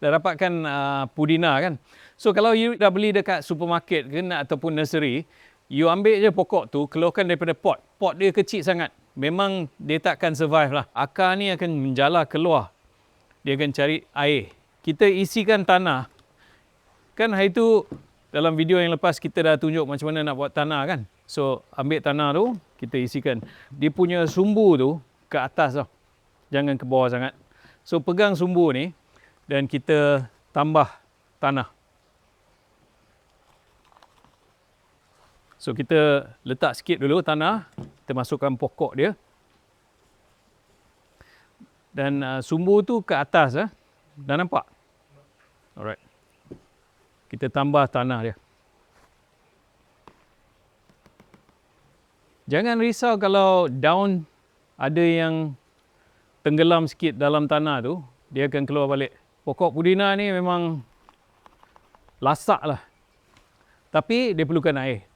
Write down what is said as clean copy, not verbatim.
dah dapatkan pudina kan. So kalau you dah beli dekat supermarket ke ataupun nursery, you ambil je pokok tu, keluarkan daripada pot. Pot dia kecil sangat. Memang dia takkan survive lah. Akar ni akan menjala keluar. Dia akan cari air. Kita isikan tanah. Kan hari tu dalam video yang lepas kita dah tunjuk macam mana nak buat tanah kan. So ambil tanah tu, kita isikan. Dia punya sumbu tu ke atas tau. Jangan ke bawah sangat. So pegang sumbu ni dan kita tambah tanah. So kita letak sikit dulu tanah, kita masukkan pokok dia. Dan sumbu tu ke atas. Dah nampak? Alright. Kita tambah tanah dia. Jangan risau kalau daun ada yang tenggelam sikit dalam tanah tu, dia akan keluar balik. Pokok pudina ni memang lasak lah. Tapi dia perlukan air.